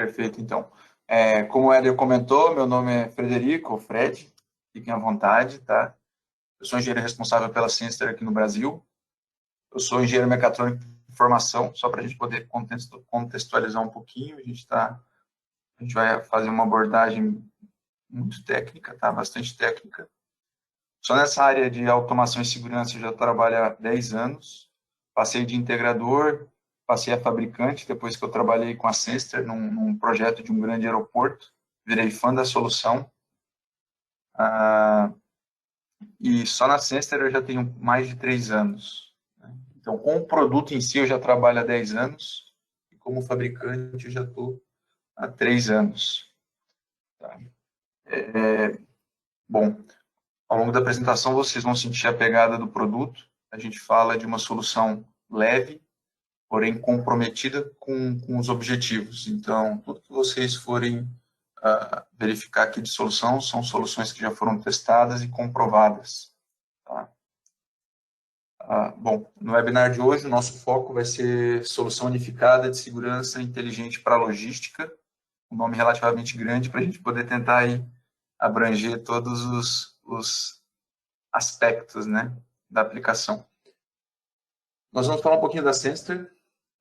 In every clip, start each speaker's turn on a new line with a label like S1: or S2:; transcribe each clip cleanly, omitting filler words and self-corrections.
S1: Perfeito, então. Como o Éder comentou, meu nome é Frederico, ou Fred, fiquem à vontade, tá? Eu sou engenheiro responsável pela Cienster aqui no Brasil. Eu sou engenheiro mecatrônico de formação, só para a gente poder contextualizar um pouquinho. A gente vai fazer uma abordagem muito técnica, tá? Bastante técnica. Só nessa área de automação e segurança eu já trabalho há 10 anos. Passei de integrador, passei a fabricante, depois que eu trabalhei com a Cienster num projeto de um grande aeroporto. Virei fã da solução. E só na Cienster eu já tenho mais de 3 anos. Então, com o produto em si, eu já trabalho há 10 anos. E como fabricante, eu já estou há 3 anos. Tá? Bom, ao longo da apresentação, vocês vão sentir a pegada do produto. A gente fala de uma solução leve, porém comprometida com os objetivos. Então, tudo que vocês forem verificar aqui de solução são soluções que já foram testadas e comprovadas. Tá? Bom, no webinar de hoje, o nosso foco vai ser solução unificada de segurança inteligente para a logística, um nome relativamente grande para a gente poder tentar aí abranger todos os aspectos, né, da aplicação. Nós vamos falar um pouquinho da Cienster,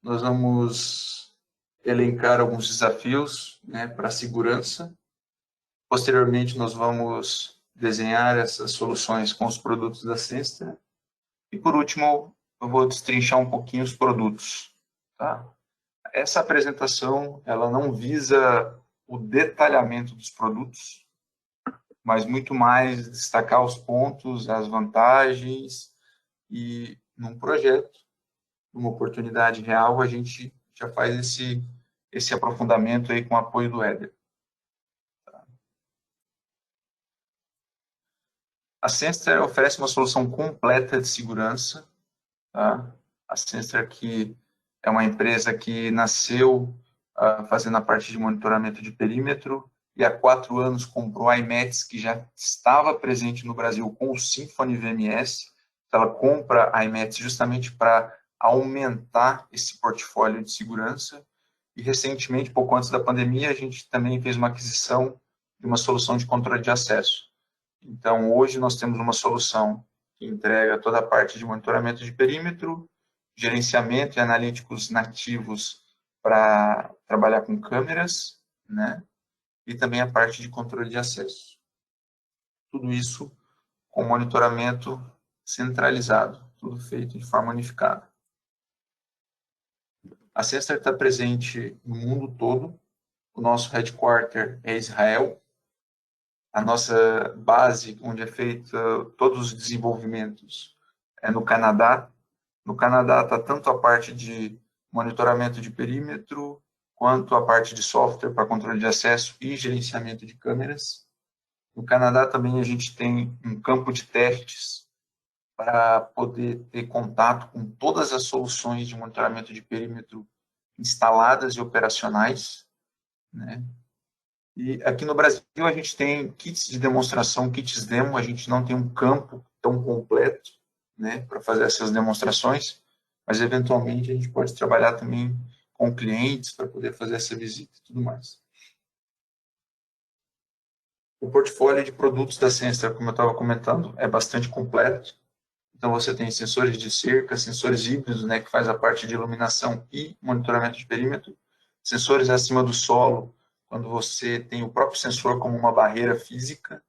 S1: nós vamos elencar alguns desafios, né, para a segurança. Posteriormente, nós vamos desenhar essas soluções com os produtos da Cienster. E, por último, eu vou destrinchar um pouquinho os produtos. Tá? Essa apresentação ela não visa o detalhamento dos produtos, mas muito mais destacar os pontos, as vantagens, e num projeto, numa oportunidade real, a gente já faz esse aprofundamento aí com o apoio do Éder. A Cienster oferece uma solução completa de segurança. Tá? A Cienster que é uma empresa que nasceu fazendo a parte de monitoramento de perímetro e há 4 anos comprou a IMETS, que já estava presente no Brasil com o Symphony VMS. Ela compra a IMETS justamente para aumentar esse portfólio de segurança. E recentemente, pouco antes da pandemia, a gente também fez uma aquisição de uma solução de controle de acesso. Então, hoje nós temos uma solução que entrega toda a parte de monitoramento de perímetro, gerenciamento e analíticos nativos para trabalhar com câmeras, né? E também a parte de controle de acesso. Tudo isso com monitoramento centralizado, tudo feito de forma unificada. A Cienster está presente no mundo todo. O nosso headquarter é Israel. A nossa base, onde é feito todos os desenvolvimentos, é no Canadá. No Canadá está tanto a parte de monitoramento de perímetro, quanto a parte de software para controle de acesso e gerenciamento de câmeras. No Canadá também a gente tem um campo de testes para poder ter contato com todas as soluções de monitoramento de perímetro instaladas e operacionais, né? E aqui no Brasil a gente tem kits de demonstração, kits demo, a gente não tem um campo tão completo, né, para fazer essas demonstrações, mas eventualmente a gente pode trabalhar também com clientes para poder fazer essa visita e tudo mais. O portfólio de produtos da Cienster, como eu estava comentando, é bastante completo. Então você tem sensores de cerca, sensores híbridos, né, que faz a parte de iluminação e monitoramento de perímetro, sensores acima do solo, quando você tem o próprio sensor como uma barreira física.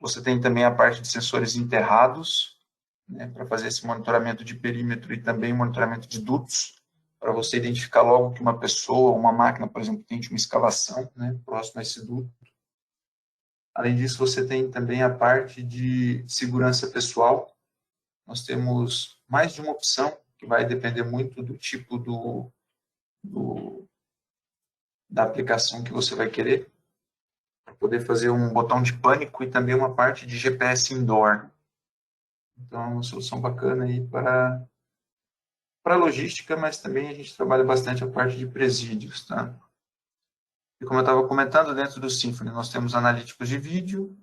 S1: Você tem também a parte de sensores enterrados, né, para fazer esse monitoramento de perímetro e também monitoramento de dutos, para você identificar logo que uma pessoa, uma máquina, por exemplo, tem uma escavação, né, próximo a esse duto. Além disso, você tem também a parte de segurança pessoal. Nós temos mais de uma opção, que vai depender muito do tipo da aplicação que você vai querer, para poder fazer um botão de pânico e também uma parte de GPS indoor. Então, é uma solução bacana aí para logística, mas também a gente trabalha bastante a parte de presídios, tá? E como eu estava comentando, dentro do Symphony nós temos analíticos de vídeo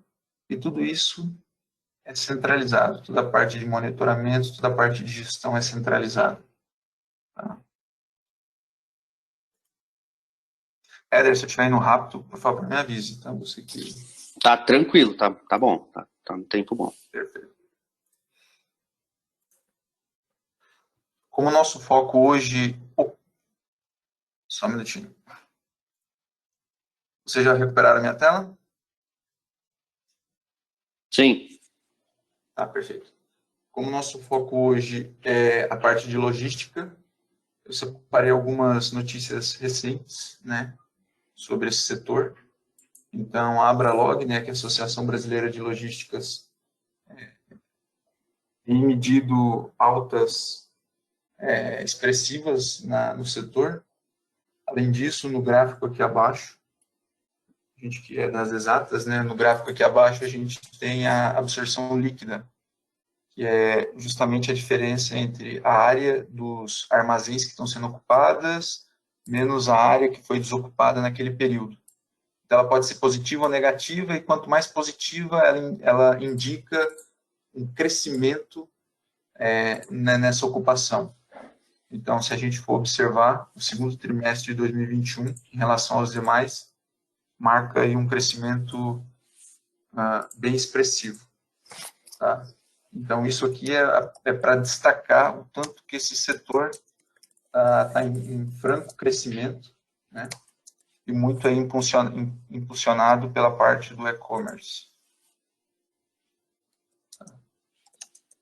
S1: e tudo isso é centralizado. Toda a parte de monitoramento, toda a parte de gestão é centralizada. Tá? Éder, se eu estiver indo rápido, por favor, me avise, tá? Você que...
S2: Tá tranquilo, tá bom, tá no tempo bom.
S1: Perfeito. Como o nosso foco hoje... Só um minutinho. Vocês já recuperaram a minha tela?
S2: Sim.
S1: Tá, perfeito. Como o nosso foco hoje é a parte de logística, eu separei algumas notícias recentes, né, sobre esse setor. Então, a Abralog, né, que é a Associação Brasileira de Logísticas, tem medido altas expressivas no setor. Além disso, no gráfico aqui abaixo, a gente que é das exatas, né, no gráfico aqui abaixo a gente tem a absorção líquida, que é justamente a diferença entre a área dos armazéns que estão sendo ocupadas menos a área que foi desocupada naquele período. Então, ela pode ser positiva ou negativa, e quanto mais positiva, ela indica um crescimento nessa ocupação. Então, se a gente for observar, o segundo trimestre de 2021, em relação aos demais, marca aí um crescimento bem expressivo. Tá? Então, isso aqui é para destacar o tanto que esse setor está em franco crescimento, né? E muito aí impulsionado pela parte do e-commerce.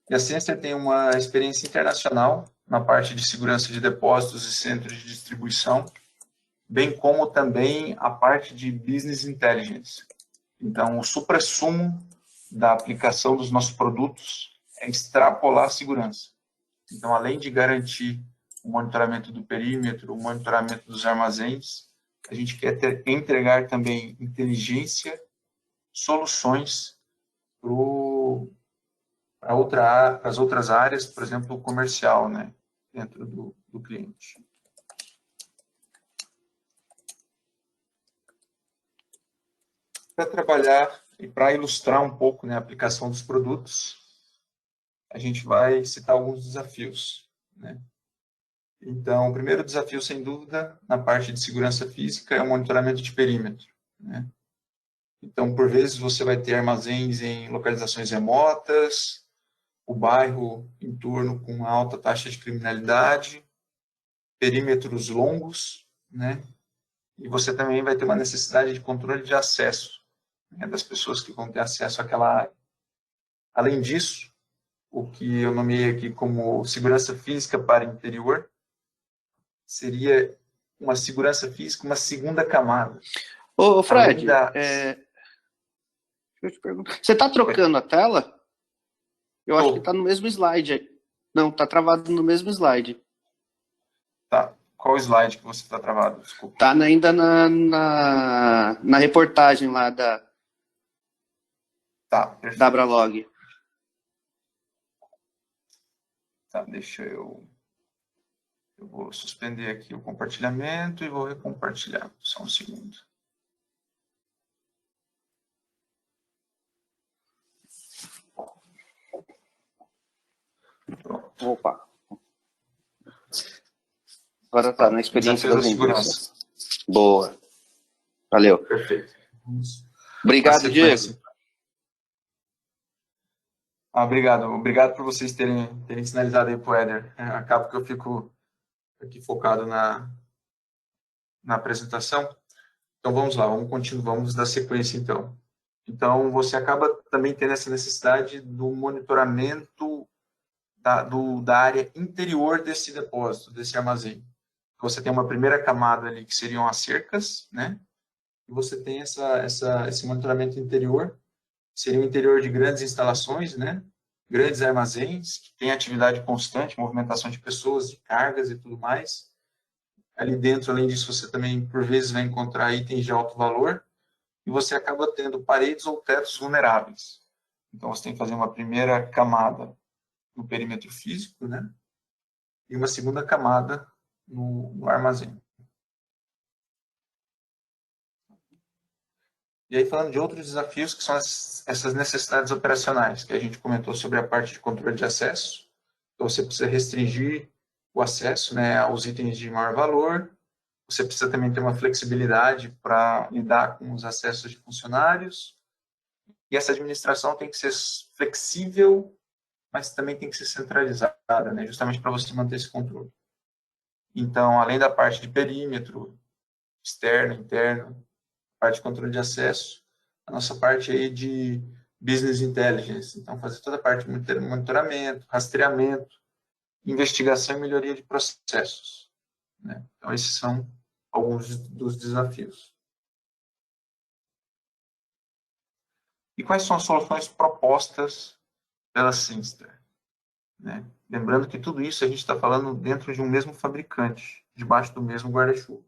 S1: E a Senser tem uma experiência internacional na parte de segurança de depósitos e centros de distribuição, bem como também a parte de business intelligence. Então, o suprassumo da aplicação dos nossos produtos é extrapolar a segurança. Então, além de garantir o monitoramento do perímetro, o monitoramento dos armazéns, a gente quer entregar também inteligência, soluções para as outras áreas, por exemplo, o comercial, né, dentro do cliente. Para trabalhar e para ilustrar um pouco, né, a aplicação dos produtos, a gente vai citar alguns desafios, né? Então, o primeiro desafio, sem dúvida, na parte de segurança física é o monitoramento de perímetro, né? Então, por vezes, você vai ter armazéns em localizações remotas, o bairro em torno com alta taxa de criminalidade, perímetros longos, né? E você também vai ter uma necessidade de controle de acesso, né, das pessoas que vão ter acesso àquela área. Além disso, o que eu nomeei aqui como segurança física para interior seria uma segurança física, uma segunda camada.
S2: Ô Fred, deixa eu te perguntar. Você está trocando a tela? Eu acho que está no mesmo slide. Não, está travado no mesmo slide.
S1: Tá. Qual slide que você está travado? Desculpa.
S2: Está ainda na reportagem lá da Abralog.
S1: Tá, deixa eu vou suspender aqui o compartilhamento e vou recompartilhar. Só um segundo. Pronto.
S2: Opa. Agora está na experiência das indústrias. Boa. Valeu.
S1: Perfeito.
S2: Obrigado, Diego.
S1: Obrigado. Obrigado por vocês terem sinalizado aí para o Éder. Acabo que eu fico aqui focado na apresentação. Então, vamos lá. Vamos continuar. Vamos dar sequência, então. Então, você acaba também tendo essa necessidade do monitoramento da área interior desse depósito, desse armazém. Você tem uma primeira camada ali, que seriam as cercas, né? E você tem esse monitoramento interior, seria o interior de grandes instalações, né? Grandes armazéns, que tem atividade constante, movimentação de pessoas, de cargas e tudo mais. Ali dentro, além disso, você também, por vezes, vai encontrar itens de alto valor, e você acaba tendo paredes ou tetos vulneráveis. Então, você tem que fazer uma primeira camada no perímetro físico, né? E uma segunda camada no armazém. E aí, falando de outros desafios, que são essas necessidades operacionais, que a gente comentou sobre a parte de controle de acesso. Então, você precisa restringir o acesso, né, aos itens de maior valor. Você precisa também ter uma flexibilidade para lidar com os acessos de funcionários. E essa administração tem que ser flexível, mas também tem que ser centralizada, né? Justamente para você manter esse controle. Então, além da parte de perímetro, externo, interno, parte de controle de acesso, a nossa parte aí de business intelligence. Então, fazer toda a parte de monitoramento, rastreamento, investigação e melhoria de processos, né? Então, esses são alguns dos desafios. E quais são as soluções propostas pela Synstar, né? Lembrando que tudo isso a gente está falando dentro de um mesmo fabricante, debaixo do mesmo guarda-chuva.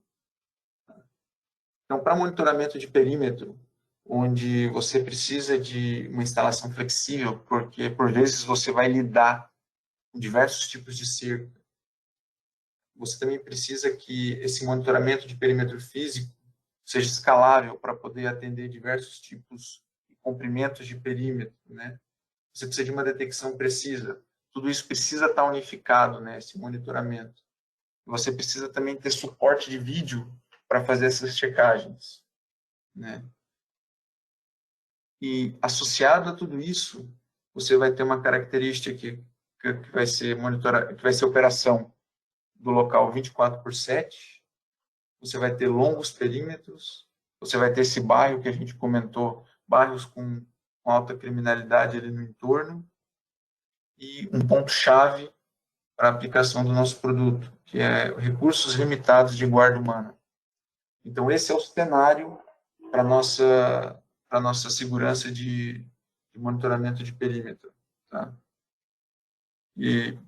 S1: Então, para monitoramento de perímetro, onde você precisa de uma instalação flexível, porque por vezes você vai lidar com diversos tipos de cerca, você também precisa que esse monitoramento de perímetro físico seja escalável para poder atender diversos tipos de comprimentos de perímetro, né? Você precisa de uma detecção precisa. Tudo isso precisa estar unificado, né, esse monitoramento. Você precisa também ter suporte de vídeo para fazer essas checagens, né? E associado a tudo isso, você vai ter uma característica que vai ser monitorada, que vai ser operação do local 24/7. Você vai ter longos perímetros, você vai ter esse bairro que a gente comentou, bairros com alta criminalidade ali no entorno, e um ponto-chave para a aplicação do nosso produto, que é recursos limitados de guarda humana. Então, esse é o cenário para a nossa segurança de monitoramento de perímetro. Tá? E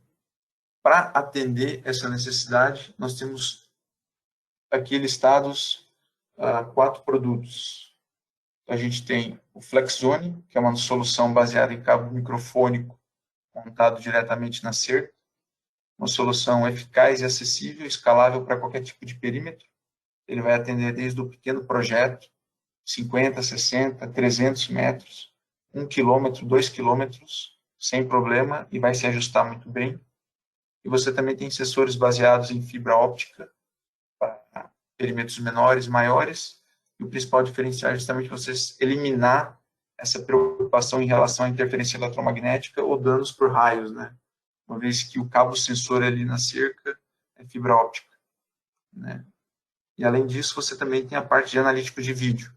S1: para atender essa necessidade, nós temos aqui listados 4 produtos. A gente tem o FlexZone, que é uma solução baseada em cabo microfônico montado diretamente na cerca, uma solução eficaz e acessível, escalável para qualquer tipo de perímetro. Ele vai atender desde o pequeno projeto, 50, 60, 300 metros, 1 quilômetro, 2 quilômetros, sem problema, e vai se ajustar muito bem. E você também tem sensores baseados em fibra óptica, para perímetros menores, maiores, e o principal diferencial é justamente você eliminar essa preocupação em relação à interferência eletromagnética ou danos por raios, né? Uma vez que o cabo sensor ali na cerca é fibra óptica, né? E além disso, você também tem a parte de analítico de vídeo,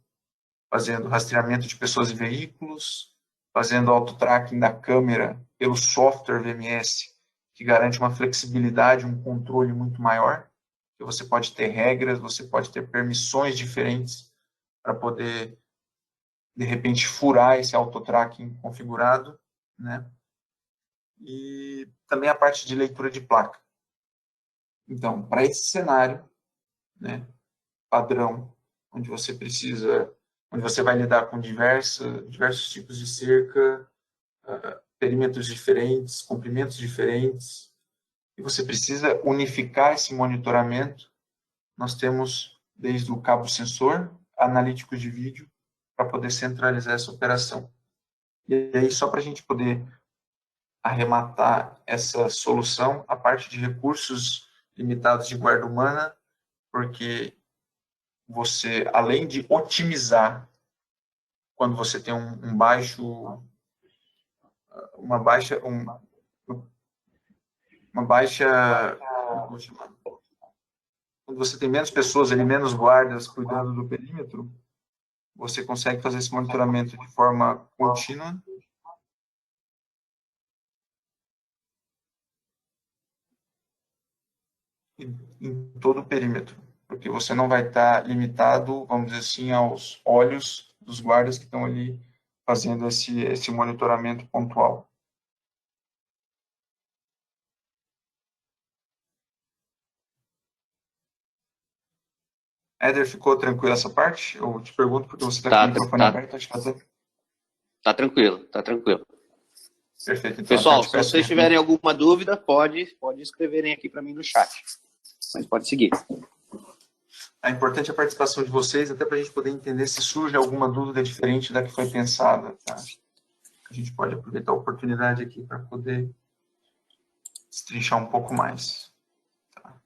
S1: fazendo rastreamento de pessoas e veículos, fazendo auto-tracking da câmera pelo software VMS, que garante uma flexibilidade, um controle muito maior, que você pode ter regras, você pode ter permissões diferentes para poder, de repente, furar esse auto-tracking configurado, né? E também a parte de leitura de placa. Então, para esse cenário, né, padrão, onde você precisa, onde você vai lidar com diversos tipos de cerca, perímetros diferentes, comprimentos diferentes, e você precisa unificar esse monitoramento. Nós temos desde o cabo sensor, analítico de vídeo, para poder centralizar essa operação. E aí, só para a gente poder arrematar essa solução, a parte de recursos limitados de guarda humana, porque você, além de otimizar, quando você tem uma baixa, quando você tem menos pessoas ali, menos guardas cuidando do perímetro, você consegue fazer esse monitoramento de forma contínua. Em todo o perímetro, porque você não vai estar limitado, vamos dizer assim, aos olhos dos guardas que estão ali fazendo esse monitoramento pontual. Éder, ficou tranquilo essa parte? Eu te pergunto porque você está com o microfone aberto. Acho que
S2: tá tranquilo, tá tranquilo.
S1: Perfeito. Então,
S2: pessoal, se vocês tiverem alguma dúvida, pode escreverem aqui para mim no chat. Mas pode seguir.
S1: É importante a participação de vocês, até para a gente poder entender se surge alguma dúvida diferente da que foi pensada. Tá? A gente pode aproveitar a oportunidade aqui para poder destrinchar um pouco mais. Tá?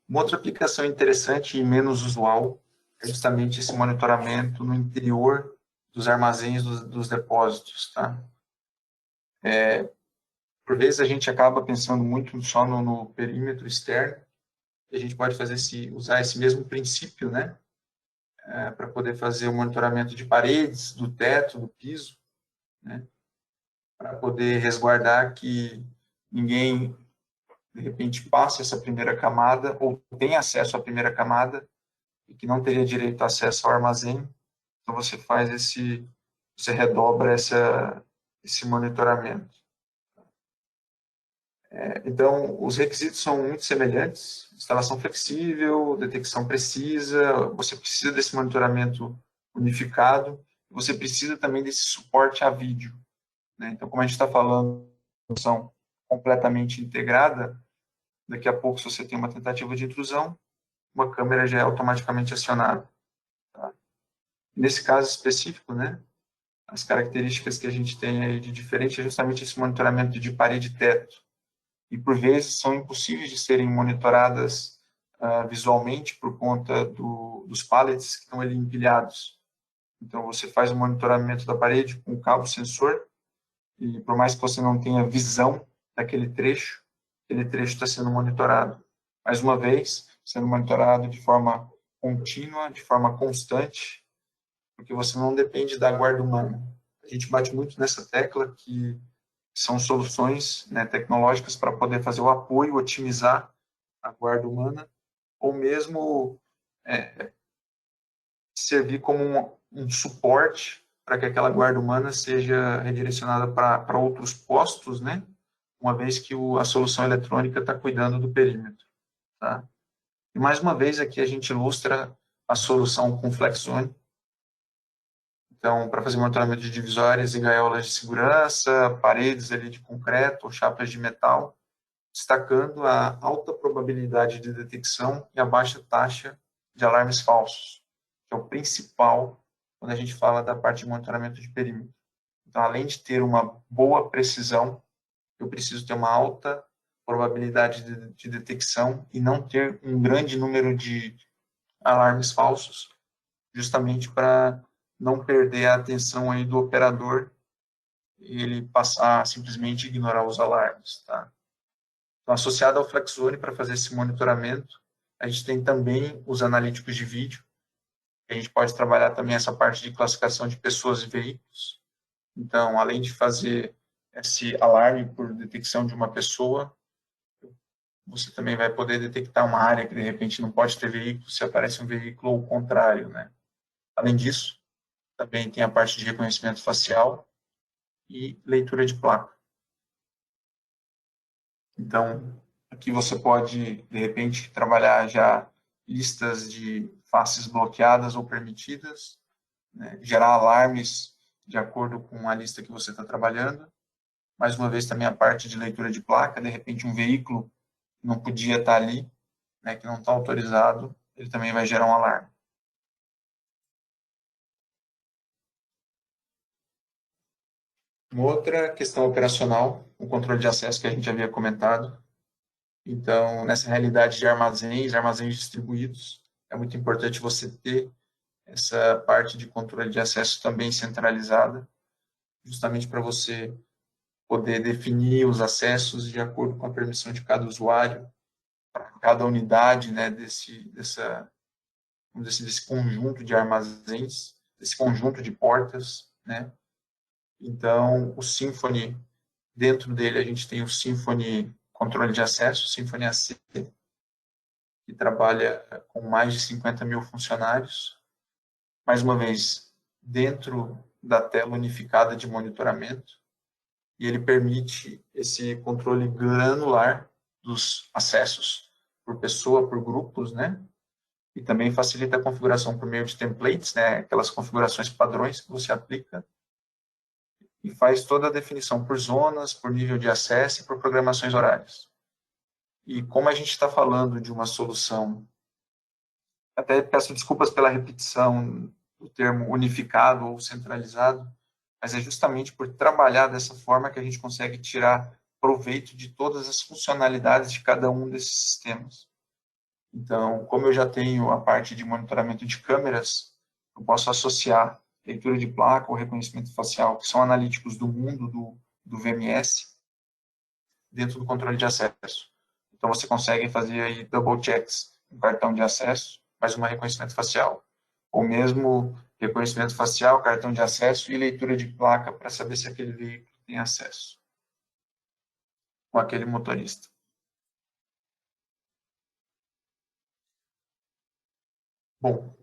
S1: Uma outra aplicação interessante e menos usual é justamente esse monitoramento no interior dos armazéns dos depósitos, tá? Por vezes a gente acaba pensando muito só no perímetro externo, e a gente pode usar esse mesmo princípio, né? Para poder fazer o monitoramento de paredes, do teto, do piso, né? Para poder resguardar que ninguém, de repente, passe essa primeira camada ou tenha acesso à primeira camada e que não teria direito a acesso ao armazém. Então, você redobra esse monitoramento. Então, os requisitos são muito semelhantes: instalação flexível, detecção precisa, você precisa desse monitoramento unificado, você precisa também desse suporte a vídeo, né? Então, como a gente está falando de são completamente integrada, daqui a pouco, se você tem uma tentativa de intrusão, uma câmera já é automaticamente acionada. Tá? Nesse caso específico, né, as características que a gente tem aí de diferente é justamente esse monitoramento de parede e teto. E, por vezes, são impossíveis de serem monitoradas visualmente por conta dos pallets que estão ali empilhados. Então, você faz o monitoramento da parede com o cabo sensor e, por mais que você não tenha visão daquele trecho, aquele trecho está sendo monitorado. Mais uma vez, sendo monitorado de forma contínua, de forma constante, porque você não depende da guarda humana. A gente bate muito nessa tecla que são soluções, né, tecnológicas para poder fazer o apoio, otimizar a guarda humana, ou mesmo servir como um suporte para que aquela guarda humana seja redirecionada para outros postos, né, uma vez que a solução eletrônica está cuidando do perímetro. Tá? E mais uma vez aqui a gente ilustra a solução com FlexZone. Então, para fazer monitoramento de divisórias e gaiolas de segurança, paredes ali de concreto ou chapas de metal, destacando a alta probabilidade de detecção e a baixa taxa de alarmes falsos, que é o principal quando a gente fala da parte de monitoramento de perímetro. Então, além de ter uma boa precisão, eu preciso ter uma alta probabilidade de detecção e não ter um grande número de alarmes falsos, justamente para não perder a atenção aí do operador e ele passar a simplesmente ignorar os alarmes, tá? Então, associado ao FlexZone para fazer esse monitoramento, a gente tem também os analíticos de vídeo. A gente pode trabalhar também essa parte de classificação de pessoas e veículos. Então, além de fazer esse alarme por detecção de uma pessoa, você também vai poder detectar uma área que, de repente, não pode ter veículo, se aparece um veículo ou o contrário, né? Além disso, também tem a parte de reconhecimento facial e leitura de placa. Então, aqui você pode, de repente, trabalhar já listas de faces bloqueadas ou permitidas, né? Gerar alarmes de acordo com a lista que você está trabalhando. Mais uma vez, também a parte de leitura de placa, de repente um veículo que não podia estar ali, né, que não está autorizado, ele também vai gerar um alarme. Uma outra questão operacional, o controle de acesso que a gente havia comentado. Então, nessa realidade de armazéns distribuídos, é muito importante você ter essa parte de controle de acesso também centralizada, justamente para você poder definir os acessos de acordo com a permissão de cada usuário, para cada unidade, né, desse conjunto de armazéns, desse conjunto de portas, né? Então, o Symphony, dentro dele a gente tem o Symphony Controle de Acesso, Symphony AC, que trabalha com mais de 50 mil funcionários. Mais uma vez, dentro da tela unificada de monitoramento, e ele permite esse controle granular dos acessos por pessoa, por grupos, né? E também facilita a configuração por meio de templates, né? Aquelas configurações padrões que você aplica e faz toda a definição por zonas, por nível de acesso e por programações horárias. E como a gente está falando de uma solução, até peço desculpas pela repetição do termo unificado ou centralizado, mas é justamente por trabalhar dessa forma que a gente consegue tirar proveito de todas as funcionalidades de cada um desses sistemas. Então, como eu já tenho a parte de monitoramento de câmeras, eu posso associar leitura de placa ou reconhecimento facial, que são analíticos do mundo do VMS, dentro do controle de acesso. Então, você consegue fazer aí double checks no cartão de acesso, mais uma reconhecimento facial. Ou mesmo reconhecimento facial, cartão de acesso e leitura de placa para saber se aquele veículo tem acesso com aquele motorista. Bom,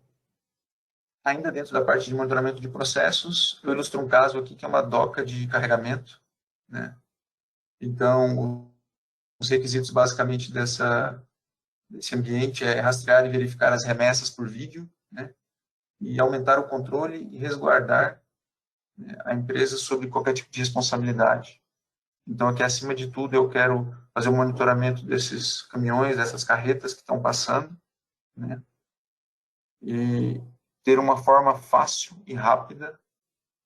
S1: ainda dentro da parte de monitoramento de processos, eu ilustro um caso aqui que é uma doca de carregamento, né? Então, os requisitos basicamente desse ambiente é rastrear e verificar as remessas por vídeo, né? E aumentar o controle e resguardar, né, a empresa sobre qualquer tipo de responsabilidade. Então, aqui, acima de tudo, eu quero fazer o monitoramento desses caminhões, dessas carretas que estão passando, né? E ter uma forma fácil e rápida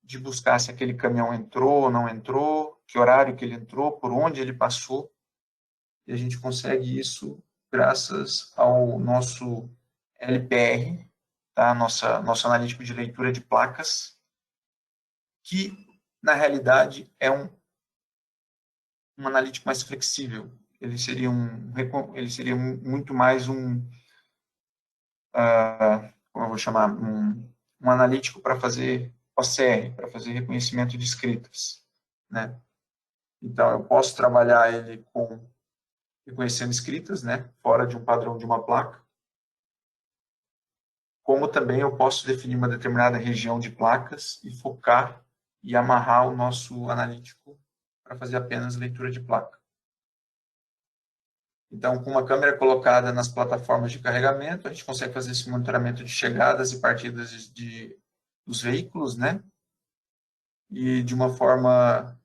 S1: de buscar se aquele caminhão entrou ou não entrou, que horário que ele entrou, por onde ele passou. E a gente consegue isso graças ao nosso LPR, tá? Nosso analítico de leitura de placas, que, na realidade, é um analítico mais flexível. Ele seria muito mais como eu vou chamar, um analítico para fazer OCR, para fazer reconhecimento de escritas, né? Então, eu posso trabalhar ele com reconhecendo escritas, né, fora de um padrão de uma placa, como também eu posso definir uma determinada região de placas e focar e amarrar o nosso analítico para fazer apenas leitura de placa. Então, com uma câmera colocada nas plataformas de carregamento, a gente consegue fazer esse monitoramento de chegadas e partidas dos veículos, né? E de uma forma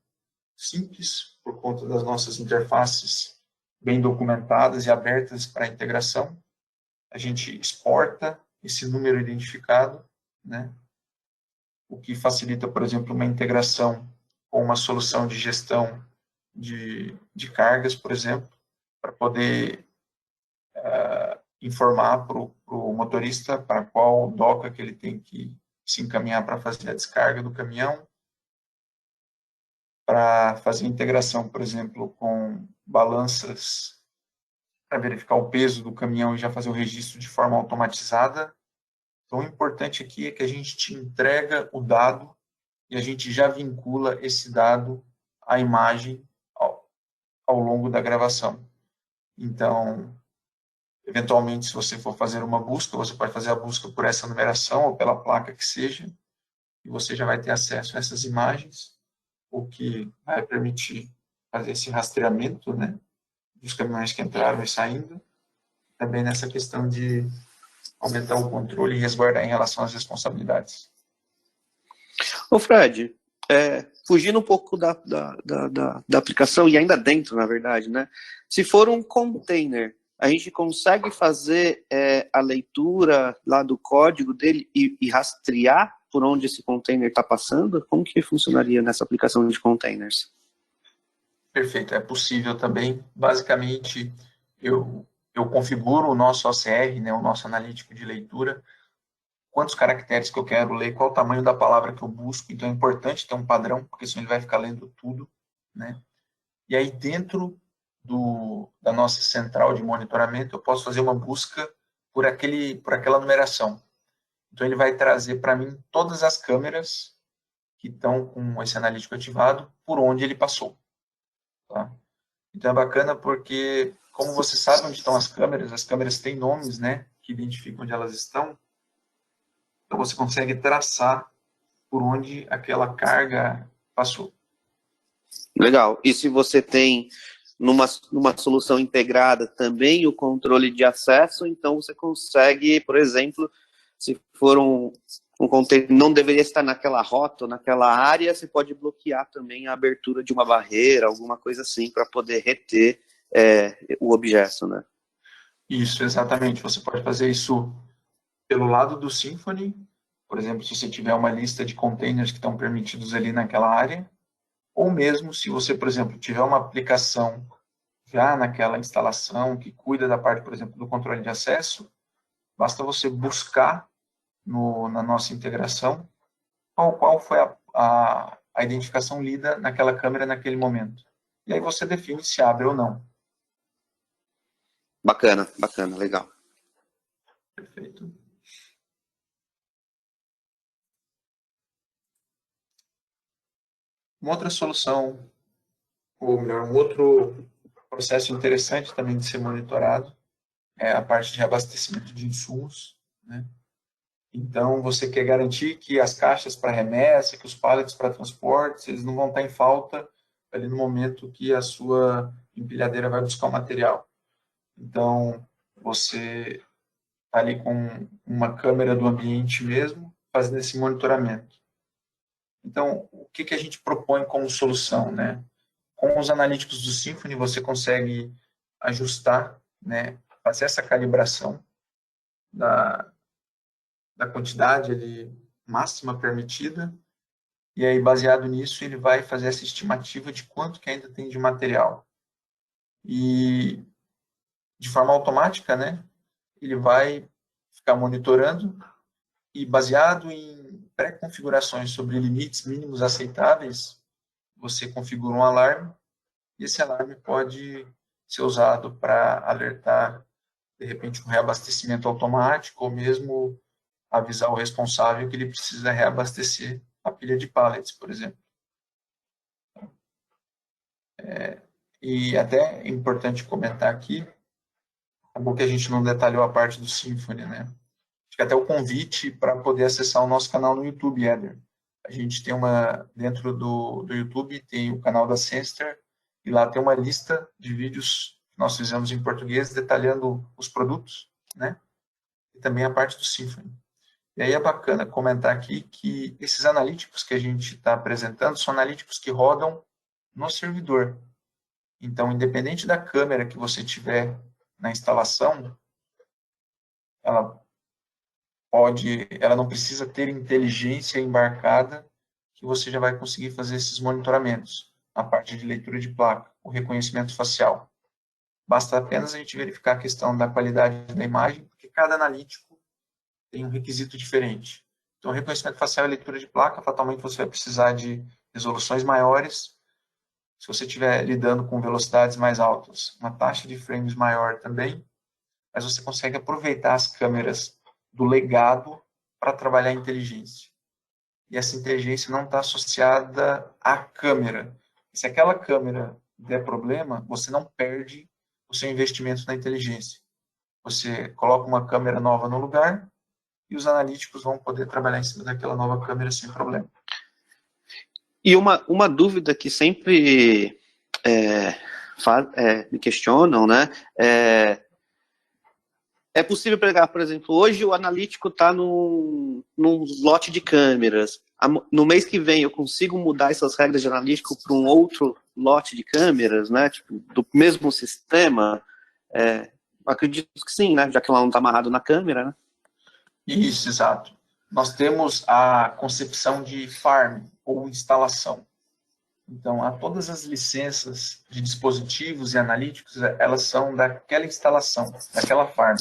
S1: simples, por conta das nossas interfaces bem documentadas e abertas para integração, a gente exporta esse número identificado, né? O que facilita, por exemplo, uma integração com uma solução de gestão de cargas, por exemplo, para poder informar para o motorista para qual doca que ele tem que se encaminhar para fazer a descarga do caminhão, para fazer integração, por exemplo, com balanças para verificar o peso do caminhão e já fazer o registro de forma automatizada. Então, o importante aqui é que a gente te entrega o dado e a gente já vincula esse dado à imagem ao longo da gravação. Então, eventualmente, se você for fazer uma busca, você pode fazer a busca por essa numeração ou pela placa que seja, e você já vai ter acesso a essas imagens, o que vai permitir fazer esse rastreamento, né, dos caminhões que entraram e saindo, também nessa questão de aumentar o controle e resguardar em relação às responsabilidades.
S2: Ô Fred, fugindo um pouco da aplicação, e ainda dentro, na verdade, né? Se for um container, a gente consegue fazer a leitura lá do código dele e rastrear por onde esse container está passando? Como que funcionaria nessa aplicação de containers?
S1: Perfeito, é possível também. Basicamente, eu configuro o nosso OCR, né, o nosso analítico de leitura, quantos caracteres que eu quero ler, qual o tamanho da palavra que eu busco. Então, é importante ter um padrão, porque senão ele vai ficar lendo tudo, né? E aí, dentro da nossa central de monitoramento, eu posso fazer uma busca por aquela numeração. Então, ele vai trazer para mim todas as câmeras que estão com esse analítico ativado, por onde ele passou. Tá? Então, é bacana porque, como você sabe onde estão as câmeras têm nomes, né, que identificam onde elas estão, então você consegue traçar por onde aquela carga passou.
S2: Legal. E se você tem numa solução integrada também o controle de acesso, então você consegue, por exemplo, se for um container não deveria estar naquela rota ou naquela área, você pode bloquear também a abertura de uma barreira, alguma coisa assim, para poder reter o objeto, né?
S1: Isso, exatamente. Você pode fazer isso pelo lado do Symfony, por exemplo, se você tiver uma lista de containers que estão permitidos ali naquela área, ou mesmo se você, por exemplo, tiver uma aplicação já naquela instalação que cuida da parte, por exemplo, do controle de acesso, basta você buscar na nossa integração qual foi a identificação lida naquela câmera naquele momento. E aí você define se abre ou não.
S2: Bacana, bacana, legal.
S1: Perfeito. Uma outra solução, ou melhor, um outro processo interessante também de ser monitorado é a parte de reabastecimento de insumos, né? Então, você quer garantir que as caixas para remessa, que os pallets para transportes, eles não vão estar em falta ali no momento que a sua empilhadeira vai buscar o material. Então, você está ali com uma câmera do ambiente mesmo, fazendo esse monitoramento. Então, o que a gente propõe como solução, né? Com os analíticos do Symphony, você consegue ajustar, né, fazer essa calibração da quantidade ali, máxima permitida, e aí, baseado nisso, ele vai fazer essa estimativa de quanto que ainda tem de material. E, de forma automática, né, ele vai ficar monitorando e, baseado em pré-configurações sobre limites mínimos aceitáveis, você configura um alarme, e esse alarme pode ser usado para alertar, de repente, um reabastecimento automático, ou mesmo avisar o responsável que ele precisa reabastecer a pilha de pallets, por exemplo. E até é importante comentar aqui, é bom que a gente não detalhou a parte do Symphony, né? Acho que até o convite para poder acessar o nosso canal no YouTube, Éder. A gente tem dentro do YouTube, tem o canal da Senstar, e lá tem uma lista de vídeos que nós fizemos em português, detalhando os produtos, né? E também a parte do Symphony. E aí é bacana comentar aqui que esses analíticos que a gente está apresentando são analíticos que rodam no servidor. Então, independente da câmera que você tiver na instalação, ela não precisa ter inteligência embarcada que você já vai conseguir fazer esses monitoramentos, a parte de leitura de placa, o reconhecimento facial. Basta apenas a gente verificar a questão da qualidade da imagem, porque cada analítico tem um requisito diferente. Então, reconhecimento facial e leitura de placa, fatalmente você vai precisar de resoluções maiores. Se você estiver lidando com velocidades mais altas, uma taxa de frames maior também, mas você consegue aproveitar as câmeras do legado para trabalhar a inteligência. E essa inteligência não está associada à câmera. Se aquela câmera der problema, você não perde o seu investimento na inteligência. Você coloca uma câmera nova no lugar e os analíticos vão poder trabalhar em cima daquela nova câmera sem problema.
S2: E uma dúvida que sempre me questionam, né? É possível pegar, por exemplo, hoje o analítico está num lote de câmeras. No mês que vem eu consigo mudar essas regras de analítico para um outro lote de câmeras, né? Tipo, do mesmo sistema? Acredito que sim, né? Já que ela não está amarrado na câmera, né?
S1: Isso, exato. Nós temos a concepção de farm, ou instalação. Então, todas as licenças de dispositivos e analíticos, elas são daquela instalação, daquela farm.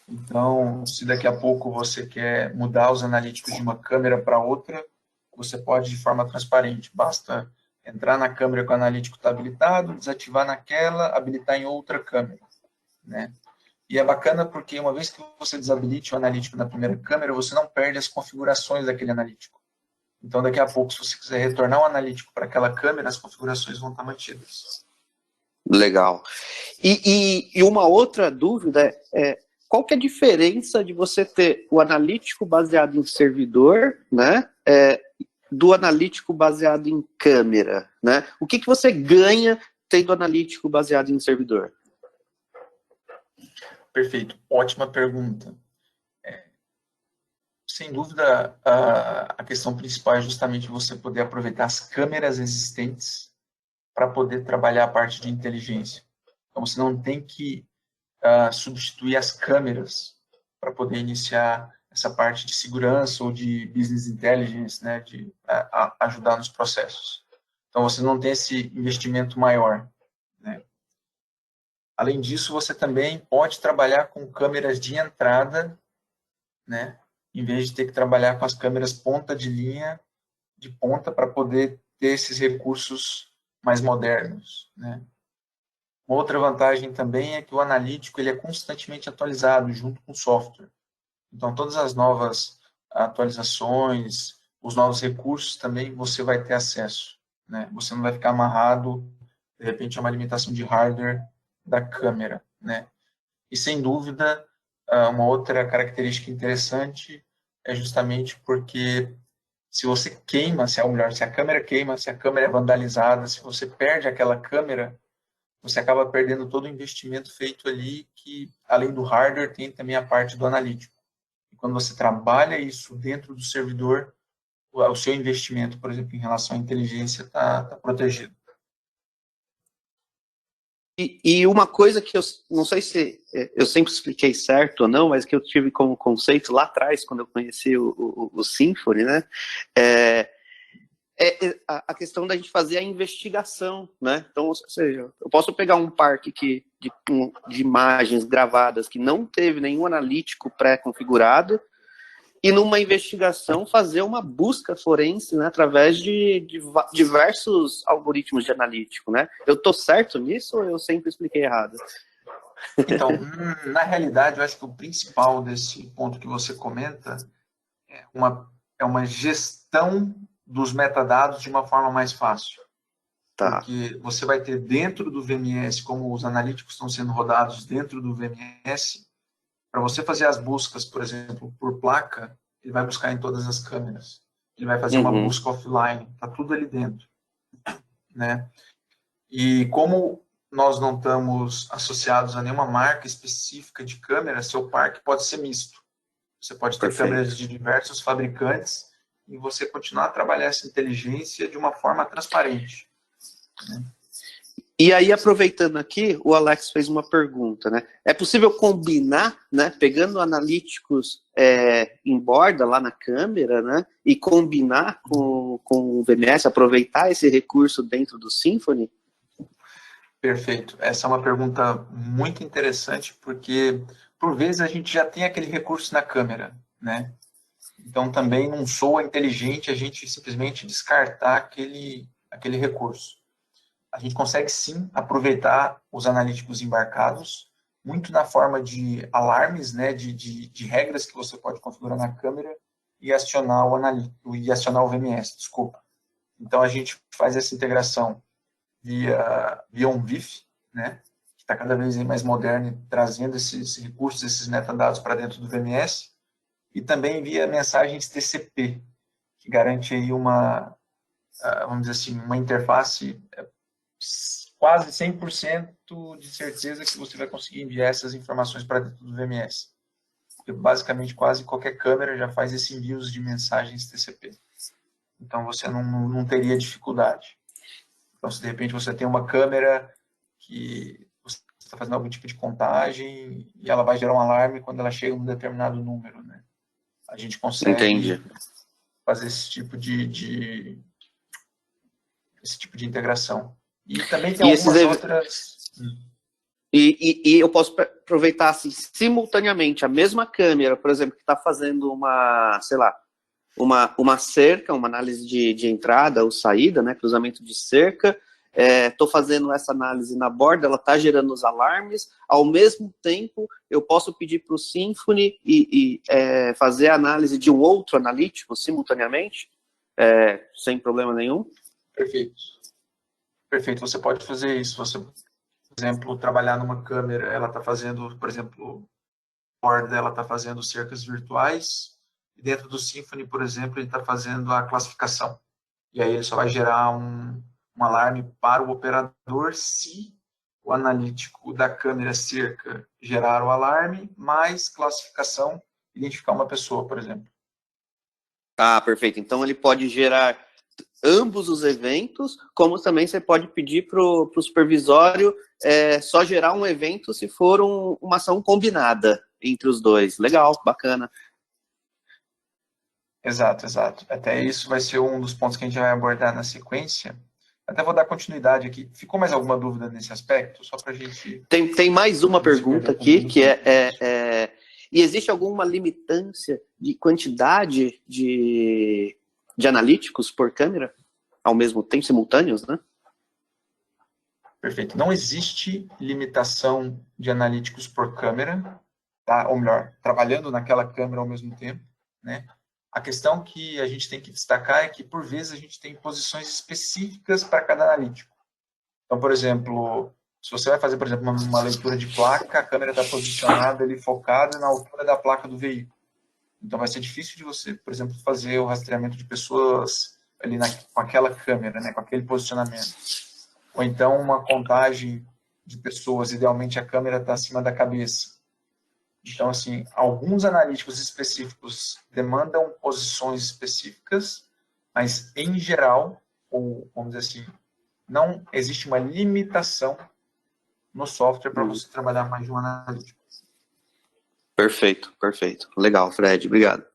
S1: Então, se daqui a pouco você quer mudar os analíticos de uma câmera para outra, você pode de forma transparente. Basta entrar na câmera que o analítico está habilitado, desativar naquela, habilitar em outra câmera, né? E é bacana porque uma vez que você desabilite o analítico na primeira câmera, você não perde as configurações daquele analítico. Então, daqui a pouco, se você quiser retornar o analítico para aquela câmera, as configurações vão estar mantidas.
S2: Legal. E uma outra dúvida qual que é a diferença de você ter o analítico baseado em servidor, né, do analítico baseado em câmera, né? O que você ganha tendo analítico baseado em servidor?
S1: Perfeito. Ótima pergunta. Sem dúvida, a questão principal é justamente você poder aproveitar as câmeras existentes para poder trabalhar a parte de inteligência. Então, você não tem que substituir as câmeras para poder iniciar essa parte de segurança ou de business intelligence, né, de ajudar nos processos. Então, você não tem esse investimento maior, né? Além disso, você também pode trabalhar com câmeras de entrada, né? Em vez de ter que trabalhar com as câmeras ponta de linha, de ponta, para poder ter esses recursos mais modernos, né? Uma outra vantagem também é que o analítico ele é constantemente atualizado junto com o software. Então, todas as novas atualizações, os novos recursos também você vai ter acesso, né? Você não vai ficar amarrado, de repente, a uma limitação de hardware da câmera, né? E, sem dúvida, uma outra característica interessante é justamente porque se você queima, ou melhor, se a câmera queima, se a câmera é vandalizada, se você perde aquela câmera, você acaba perdendo todo o investimento feito ali, que, além do hardware, tem também a parte do analítico. E quando você trabalha isso dentro do servidor, o seu investimento, por exemplo, em relação à inteligência, está protegido.
S2: E uma coisa que eu não sei se eu sempre expliquei certo ou não, mas que eu tive como conceito lá atrás, quando eu conheci o Symfony, né? A questão da gente fazer a investigação, né? Então, ou seja, eu posso pegar um parque de imagens gravadas que não teve nenhum analítico pré-configurado e numa investigação fazer uma busca forense, né, através de diversos algoritmos de analítico, né? Eu estou certo nisso ou eu sempre expliquei errado?
S1: Então, na realidade, eu acho que o principal desse ponto que você comenta é uma gestão dos metadados de uma forma mais fácil.
S2: Tá.
S1: Porque você vai ter dentro do VMS, como os analíticos estão sendo rodados dentro do VMS, para você fazer as buscas, por exemplo, por placa, ele vai buscar em todas as câmeras. Ele vai fazer uma busca offline, está tudo ali dentro, né? E como nós não estamos associados a nenhuma marca específica de câmera, seu parque pode ser misto. Você pode ter câmeras de diversos fabricantes e você continuar a trabalhar essa inteligência de uma forma transparente, né?
S2: E aí, aproveitando aqui, o Alex fez uma pergunta, né? É possível combinar, né, pegando analíticos em borda lá na câmera, né, e combinar com o VMS, aproveitar esse recurso dentro do Symfony?
S1: Perfeito. Essa é uma pergunta muito interessante, porque, por vezes, a gente já tem aquele recurso na câmera, né? Então, também não soa inteligente a gente simplesmente descartar aquele recurso. A gente consegue, sim, aproveitar os analíticos embarcados, muito na forma de alarmes, né, de regras que você pode configurar na câmera e acionar o analítico, e acionar o VMS, desculpa. Então, a gente faz essa integração via um VIF, né, que está cada vez mais moderno e trazendo esses recursos, esses metadados para dentro do VMS, e também via mensagens TCP, que garante aí vamos dizer assim, uma interface quase 100% de certeza que você vai conseguir enviar essas informações para dentro do VMS. Porque basicamente quase qualquer câmera já faz esse envio de mensagens TCP. Então você não teria dificuldade. Então, se de repente você tem uma câmera que você está fazendo algum tipo de contagem e ela vai gerar um alarme quando ela chega a um determinado número, né? A gente consegue fazer esse tipo de integração. E também tem algumas outras...
S2: E eu posso aproveitar assim, simultaneamente a mesma câmera, por exemplo, que está fazendo uma, sei lá, uma cerca, uma análise de entrada ou saída, né, cruzamento de cerca, estou fazendo essa análise na borda, ela está gerando os alarmes, ao mesmo tempo eu posso pedir para o Symfony fazer a análise de um outro analítico simultaneamente, sem problema nenhum?
S1: Perfeito. Perfeito, você pode fazer isso. Você, por exemplo, trabalhar numa câmera, ela está fazendo, por exemplo, a borda, ela está fazendo cercas virtuais, e dentro do Symfony, por exemplo, ele está fazendo a classificação. E aí ele só vai gerar um alarme para o operador se o analítico da câmera cerca gerar o alarme, mais classificação, identificar uma pessoa, por exemplo.
S2: Ah, perfeito. Então ele pode gerar ambos os eventos, como também você pode pedir para o supervisório só gerar um evento se for uma ação combinada entre os dois. Legal, bacana.
S1: Exato, exato. Até isso vai ser um dos pontos que a gente vai abordar na sequência, Até vou dar continuidade aqui. Ficou mais alguma dúvida nesse aspecto? Só para a gente...
S2: Tem mais uma pergunta aqui, que e existe alguma limitância de quantidade de analíticos por câmera ao mesmo tempo, simultâneos, né?
S1: Perfeito. Não existe limitação de analíticos por câmera, tá? Ou melhor, trabalhando naquela câmera ao mesmo tempo, né? A questão que a gente tem que destacar é que, por vezes, a gente tem posições específicas para cada analítico. Então, por exemplo, se você vai fazer, por exemplo, uma leitura de placa, a câmera está posicionada ali, focada na altura da placa do veículo. Então, vai ser difícil de você, por exemplo, fazer o rastreamento de pessoas ali com aquela câmera, né, com aquele posicionamento. Ou então, uma contagem de pessoas, idealmente a câmera está acima da cabeça. Então, assim, alguns analíticos específicos demandam posições específicas, mas, em geral, ou, vamos dizer assim, não existe uma limitação no software para você trabalhar mais de um analítico.
S2: Perfeito, perfeito. Legal, Fred, obrigado.